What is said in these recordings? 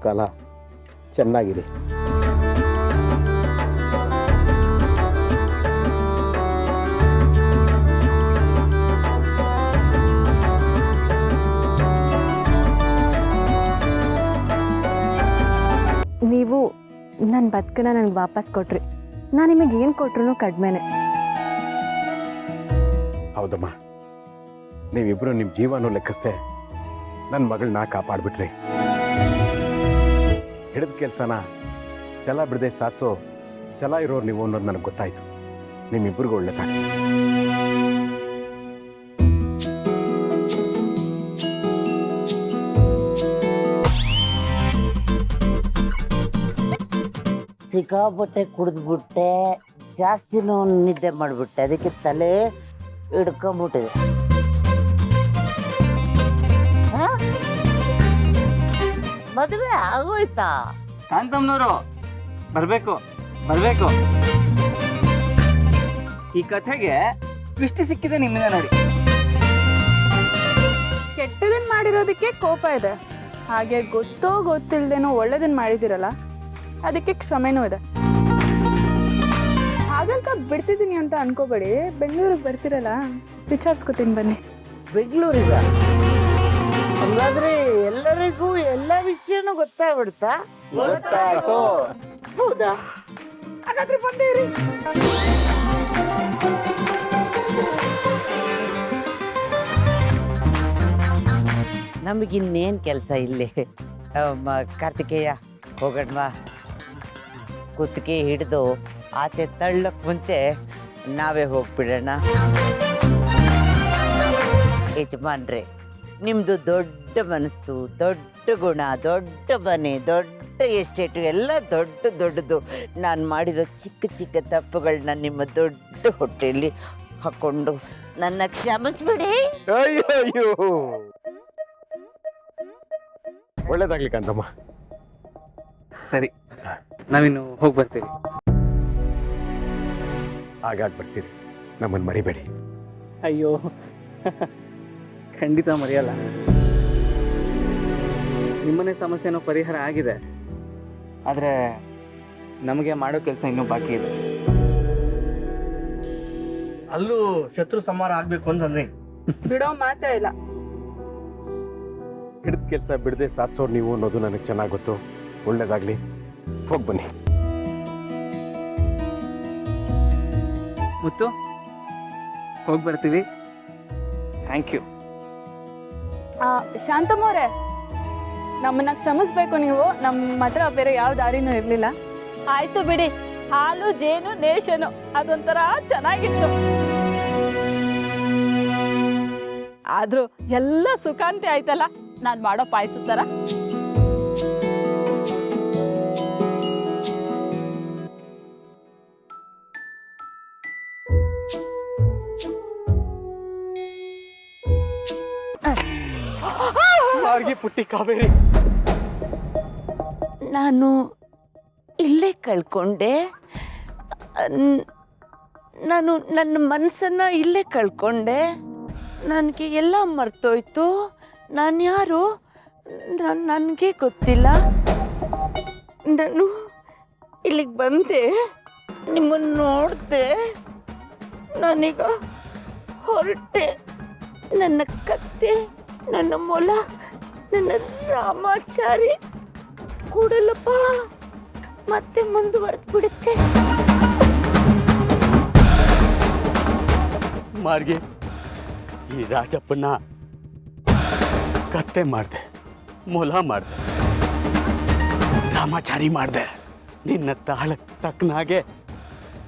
ಕಾಲ ಚೆನ್ನಾಗಿದೆ. ನೀವು ನನ್ನ ಬದುಕನ್ನ ನನಗೆ ವಾಪಸ್ ಕೊಟ್ರಿ. ನಾನು ನಿಮಗೆ ಏನು ಕೊಟ್ರು ಕಡಿಮೆನೆ. ಹೌದಮ್ಮ, ನೀವಿಬ್ಬರು ನಿಮ್ಮ ಜೀವನೂ ಲೆಕ್ಕಿಸ್ದೆ ನನ್ನ ಮಗಳನ್ನ ಕಾಪಾಡ್ಬಿಟ್ರಿ. ಹಿಡಿದ ಕೆಲಸನ ಛಲ ಬಿಡದೆ ಸಾಧಿಸೋ ಛಲ ಇರೋರು ನೀವು ಅನ್ನೋದು ನನಗೆ ಗೊತ್ತಾಯಿತು. ನಿಮ್ಮಿಬ್ಬರಿಗೂ ಒಳ್ಳೆದಾಗಲಿ. ಸಿಕ್ಕಾಪಟ್ಟೆ ಕುಡಿದ್ಬಿಟ್ಟೆ, ಜಾಸ್ತಿನೂ ನಿದ್ದೆ ಮಾಡಿಬಿಟ್ಟೆ, ಅದಕ್ಕೆ ತಲೆ ಹಿಡ್ಕೊಂಬಿಟ್ಟಿದೆ. ಮದುವೆ ಆಗೋಯ್ತಾ? ಕಾಂತಮ್ಮನವರು ಬರ್ಬೇಕು ಬರ್ಬೇಕು. ಈ ಕಥೆಗೆ ಟ್ವಿಸ್ಟ್ ಸಿಕ್ಕಿದೆ ನಿಮ್ಮಿಂದ ನೋಡಿ. ಕೆಟ್ಟದನ್ನ ಮಾಡಿರೋದಕ್ಕೆ ಕೋಪ ಇದೆ, ಹಾಗೆ ಗೊತ್ತೋ ಗೊತ್ತಿಲ್ಲದೇನೋ ಒಳ್ಳೇದನ್ನ ಮಾಡಿದಿರಲ್ಲ, ಅದಕ್ಕೆ ಕ್ಷಮೆನೂ ಇದೆ. ಹಾಗಂತ ಬಿಡ್ತಿದ್ದೀನಿ ಅಂತ ಅನ್ಕೋಬೇಡಿ. ಬೆಂಗಳೂರಿಗೆ ಬರ್ತಿರಲ್ಲ, ವಿಚಾರಿಸ್ಕೊತೀನಿ ಬನ್ನಿ. ಬೆಂಗಳೂರಿಗ? ಹಂಗಾದ್ರೆ ಎಲ್ಲರಿಗೂ ಎಲ್ಲ ವಿಷಯನೂ ಗೊತ್ತಾಗ್ಬಿಡ್ತಾ? ಗೊತ್ತಾಯ್ತು. ಹೌದಾ? ಹಾಗಾದ್ರೆ ಬಂದೇರಿ. ನಮಗಿನ್ನೇನು ಕೆಲಸ ಇಲ್ಲಿ? ಕಾರ್ತಿಕೇಯ, ಹೋಗಣ್ವಾ. ಕುತ್ತಿಗೆ ಹಿಡಿದು ಆಚೆ ತಳ್ಳಕ್ಕೆ ಮುಂಚೆ ನಾವೇ ಹೋಗ್ಬಿಡೋಣ. ಯಜಮಾನ್ರೆ, ನಿಮ್ಮದು ದೊಡ್ಡ ಮನಸ್ಸು, ದೊಡ್ಡ ಗುಣ, ದೊಡ್ಡ ಮನೆ, ದೊಡ್ಡ ಎಸ್ಟೇಟು, ಎಲ್ಲ ದೊಡ್ಡದು. ನಾನು ಮಾಡಿರೋ ಚಿಕ್ಕ ಚಿಕ್ಕ ತಪ್ಪುಗಳನ್ನ ನಿಮ್ಮ ದೊಡ್ಡ ಹೊಟ್ಟೆಯಲ್ಲಿ ಹಾಕ್ಕೊಂಡು ನನ್ನ ಕ್ಷಮಿಸ್ಬಿಡಿ. ಅಯ್ಯೋ, ಒಳ್ಳೇದಾಗ್ಲಿ ಕಾಂತಮ್ಮ. ಸರಿ, ನಾವಿನ್ನು ಹೋಗಿ ಬರ್ತೀವಿ. ಹಾಗಾಗಿ ಬರ್ತೀರಿ, ನಮ್ಮನ್ನು ಮರಿಬೇಡಿ. ಅಯ್ಯೋ, ಖಂಡಿತ ಮರೆಯಲ್ಲ. ನಿಮ್ಮನೆ ಸಮಸ್ಯೆನೋ ಪರಿಹಾರ ಆಗಿದೆ, ಆದರೆ ನಮಗೆ ಮಾಡೋ ಕೆಲಸ ಇನ್ನೂ ಬಾಕಿ ಇದೆ. ಅಲ್ಲೂ ಶತ್ರು ಸಂಹಾರ ಆಗ್ಬೇಕು ಅಂತಂದ್ರೆ ಬಿಡೋ ಮಾತೇ ಇಲ್ಲ. ಹಿಡಿದ ಕೆಲಸ ಬಿಡದೆ ಸಾಧಿಸೋರು ನೀವು ಅನ್ನೋದು ನನಗೆ ಚೆನ್ನಾಗಿ ಗೊತ್ತು. ಒಳ್ಳೇದಾಗ್ಲಿ, ಹೋಗಿ ಬನ್ನಿ. ಮುತ್ತು, ಹೋಗಿ ಬರ್ತೀವಿ. Thank you. ಶಾಂತಮ್ಮವ್ರೆ, ನಮ್ಮನ್ನ ಕ್ಷಮಿಸ್ಬೇಕು ನೀವು. ನಮ್ಮ ಹತ್ರ ಬೇರೆ ಯಾವ ದಾರಿನೂ ಇರಲಿಲ್ಲ. ಆಯ್ತು ಬಿಡಿ, ಹಾಲು ಜೇನು ನೇಷನು ಅದೊಂಥರ ಚೆನ್ನಾಗಿತ್ತು. ಆದ್ರೂ ಎಲ್ಲ ಸುಖಾಂತಿ ಆಯ್ತಲ್ಲ ನಾನು ಮಾಡೋ ಪಾಯಸ ಥರ. ಪುಟ್ಟಿ ಕಾವೇರಿ, ನಾನು ಇಲ್ಲೇ ಕಳ್ಕೊಂಡೆ. ನಾನು ನನ್ನ ಮನಸ್ಸನ್ನು ಇಲ್ಲೇ ಕಳ್ಕೊಂಡೆ. ನನಗೆ ಎಲ್ಲ ಮರ್ತೋಯ್ತು. ನಾನು ಯಾರು ನನಗೆ ಗೊತ್ತಿಲ್ಲ. ನಾನು ಇಲ್ಲಿಗೆ ಬಂದೆ, ನಿಮ್ಮನ್ನು ನೋಡಿದೆ, ನಾನೀಗ ಹೊರಟೆ. ನನ್ನ ಕತ್ತೆ, ನನ್ನ ಮೊಲ, ನನ್ನ ರಾಮಾಚಾರಿ ಕೂಡಲಪ್ಪ ಮತ್ತೆ ಮುಂದುವರೆದು ಬಿಡುತ್ತೆ. ಮಾರ್ಗೆ ಈ ರಾಜಪ್ಪನ ಕತ್ತೆ ಮಾಡಿದೆ, ಮೊಲ ಮಾಡಿದೆ, ರಾಮಾಚಾರಿ ಮಾಡಿದೆ. ನಿನ್ನ ತಾಳಕ್ಕೆ ತಕ್ಕನಾಗೆ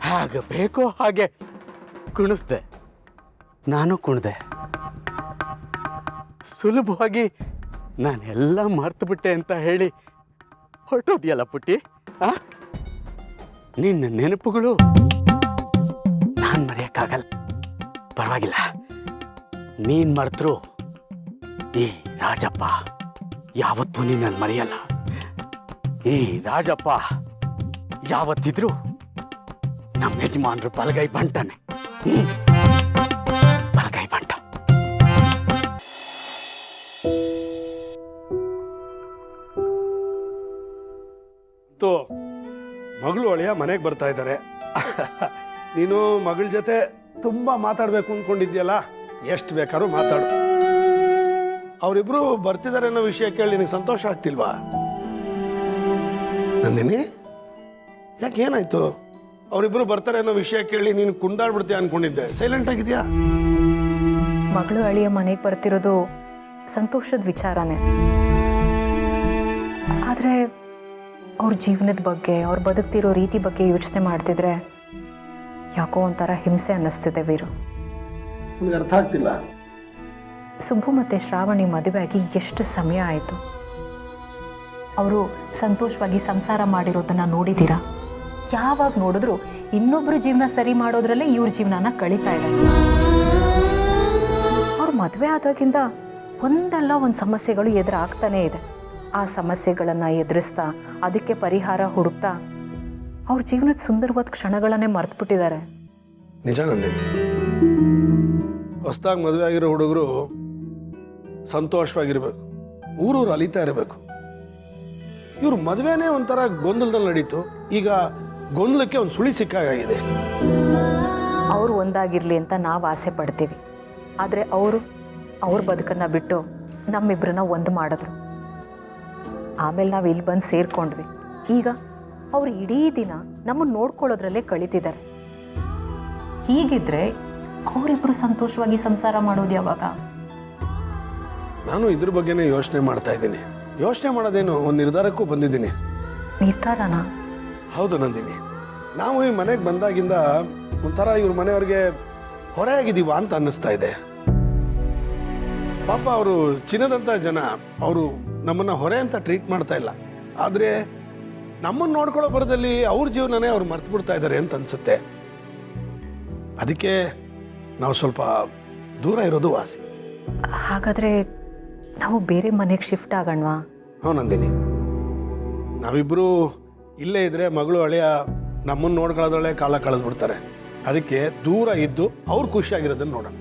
ಹಾಗೆ ಬೇಕೋ ಹಾಗೆ ಕುಣಿಸ್ದೆ. ನಾನು ಕುಣಿದೆ. ಸುಲಭವಾಗಿ ನಾನೆಲ್ಲ ಮರ್ತುಬಿಟ್ಟೆ ಅಂತ ಹೇಳಿ ಹೊರಟೋದ್ಯಲ್ಲ ಪುಟ್ಟಿ. ನಿನ್ನ ನೆನಪುಗಳು ನಾನು ಮರೆಯೋಕ್ಕಾಗಲ್ಲ. ಪರವಾಗಿಲ್ಲ, ನೀನು ಮರೆತರು ಈ ರಾಜಪ್ಪ ಯಾವತ್ತೂ ನಿನ್ನನ್ನು ಮರೆಯಲ್ಲ. ಈ ರಾಜಪ್ಪ ಯಾವತ್ತಿದ್ರು ನಮ್ಮ ಯಜಮಾನ್ರು ಬಲಗೈ ಬಂಟಾನೆ. ಬಲಗೈ ಬಂಟ. ಮನೆಗೆ ಬರ್ತಾ ಇದ್ದಾರೆ. ನೀನು ಮಗಳ ಜೊತೆ ತುಂಬ ಮಾತಾಡಬೇಕು ಅಂದ್ಕೊಂಡಿದ್ಯಲ್ಲ, ಎಷ್ಟು ಬೇಕಾದ್ರೂ ಮಾತಾಡು. ಅವರಿಬ್ರು ಬರ್ತಿದ್ದಾರೆ ಅನ್ನೋ ವಿಷಯ ಕೇಳಿ ನಿನಗೆ ಸಂತೋಷ ಆಗ್ತಿಲ್ವಾ ನಂದಿನಿ? ಯಾಕೆ ಏನಾಯ್ತು? ಅವರಿಬ್ರು ಬರ್ತಾರೆ ಅನ್ನೋ ವಿಷಯ ಕೇಳಿ ನೀನು ಕುಂದಾಡ್ಬಿಡ್ತೀಯ ಅನ್ಕೊಂಡಿದ್ದೆ, ಸೈಲೆಂಟ್ ಆಗಿದ್ಯಾ? ಮಗಳು ಅಳಿಯ ಮನೆಗೆ ಬರ್ತಿರೋದು ಸಂತೋಷದ ವಿಚಾರನೇ. ಆದರೆ ಅವ್ರ ಜೀವನದ ಬಗ್ಗೆ, ಅವ್ರು ಬದುಕ್ತಿರೋ ರೀತಿ ಬಗ್ಗೆ ಯೋಚನೆ ಮಾಡ್ತಿದ್ರೆ ಯಾಕೋ ಒಂಥರ ಹಿಂಸೆ ಅನ್ನಿಸ್ತಿದೆ ವೀರು. ನಿನಗೆ ಅರ್ಥ ಆಗ್ತಿಲ್ಲ? ಸುಬ್ಬು ಮತ್ತು ಶ್ರಾವಣಿ ಮದುವೆಯಾಗಿ ಎಷ್ಟು ಸಮಯ ಆಯಿತು. ಅವರು ಸಂತೋಷವಾಗಿ ಸಂಸಾರ ಮಾಡಿರೋದನ್ನು ನೋಡಿದ್ದೀರಾ? ಯಾವಾಗ ನೋಡಿದ್ರು ಇನ್ನೊಬ್ಬರು ಜೀವನ ಸರಿ ಮಾಡೋದ್ರಲ್ಲೇ ಇವ್ರ ಜೀವನನ ಕಳೀತಾ ಇದ್ದಾರೆ. ಅವ್ರ ಮದುವೆ ಆದಾಗಿಂದ ಒಂದಲ್ಲ ಒಂದು ಸಮಸ್ಯೆಗಳು ಎದುರಾಗ್ತಾನೇ ಇದೆ. ಆ ಸಮಸ್ಯೆಗಳನ್ನು ಎದುರಿಸ್ತಾ ಅದಕ್ಕೆ ಪರಿಹಾರ ಹುಡುಕ್ತಾ ಅವ್ರ ಜೀವನದ ಸುಂದರವಾದ ಕ್ಷಣಗಳನ್ನೇ ಮರೆತುಬಿಟ್ಟಿದ್ದಾರೆ. ನಿಜ ನಂದಿನಿ, ಹೊಸದಾಗಿ ಮದುವೆ ಆಗಿರೋ ಹುಡುಗರು ಸಂತೋಷವಾಗಿರ್ಬೇಕು, ಊರೂರು ಅಲಿತಾ ಇರಬೇಕು. ಇವ್ರ ಮದುವೆನೇ ಒಂಥರ ಗೊಂದಲದಲ್ಲಿ ನಡೀತು. ಈಗ ಗೊಂದಲಕ್ಕೆ ಒಂದು ಸುಳಿ ಸಿಕ್ಕಾಗಿದೆ. ಅವರು ಒಂದಾಗಿರಲಿ ಅಂತ ನಾವು ಆಸೆ ಪಡ್ತೀವಿ, ಆದರೆ ಅವರು ಅವ್ರ ಬದುಕನ್ನು ಬಿಟ್ಟು ನಮ್ಮಿಬ್ಬರನ್ನ ಒಂದು ಮಾಡಿದ್ರು. ಆಮೇಲೆ ನಾವು ಇಲ್ಲಿ ಬಂದು ಸೇರಿಕೊಂಡ್ವಿ. ಈಗ ಅವ್ರು ಇಡೀ ದಿನ ನಮ್ಮನ್ನು ನೋಡ್ಕೊಳ್ಳೋದ್ರಲ್ಲೇ ಕಳೀತಿದ್ದಾರೆ. ಹೀಗಿದ್ರೆ ಅವರಿಬ್ಬರು ಸಂತೋಷವಾಗಿ ಸಂಸಾರ ಮಾಡೋದು ಯಾವಾಗ? ನಾನು ಇದ್ರ ಬಗ್ಗೆನೇ ಯೋಚನೆ ಮಾಡ್ತಾ ಇದ್ದೀನಿ. ಯೋಚನೆ ಮಾಡೋದೇನು, ಒಂದು ನಿರ್ಧಾರಕ್ಕೂ ಬಂದಿದ್ದೀನಿ. ನಿರ್ಧಾರನಾ? ಹೌದು ನಂದಿನಿ, ನಾವು ಈ ಮನೆಗೆ ಬಂದಾಗಿಂದ ಒಂಥರ ಇವ್ರ ಮನೆಯವ್ರಿಗೆ ಹೊರೆಯಾಗಿದ್ದೀವ ಅಂತ ಅನ್ನಿಸ್ತಾ ಇದೆ. ಪಾಪ ಅವರು ಚಿನ್ನದಂಥ ಜನ, ಅವರು ನಮ್ಮನ್ನು ಹೊರೆ ಅಂತ ಟ್ರೀಟ್ ಮಾಡ್ತಾ ಇಲ್ಲ. ಆದರೆ ನಮ್ಮನ್ನು ನೋಡ್ಕೊಳ್ಳೋ ಬರದಲ್ಲಿ ಅವ್ರ ಜೀವನನೇ ಅವ್ರು ಮರ್ತು ಬಿಡ್ತಾ ಇದ್ದಾರೆ ಅಂತ ಅನ್ಸುತ್ತೆ. ಅದಕ್ಕೆ ನಾವು ಸ್ವಲ್ಪ ದೂರ ಇರೋದು ವಾಸಿ. ಹಾಗಾದರೆ ನಾವು ಬೇರೆ ಮನೆಗೆ ಶಿಫ್ಟ್ ಆಗೋಣವಾ? ಹ್ಞೂ ನಂದಿನಿ, ನಾವಿಬ್ಬರು ಇಲ್ಲೇ ಇದ್ದರೆ ಮಗಳು ಅಳಿಯ ನಮ್ಮನ್ನು ನೋಡ್ಕೊಳ್ಳೋದ್ರೊಳಗೆ ಕಾಲ ಕಳೆದ್ಬಿಡ್ತಾರೆ. ಅದಕ್ಕೆ ದೂರ ಇದ್ದು ಅವ್ರು ಖುಷಿಯಾಗಿರೋದನ್ನು ನೋಡೋಣ.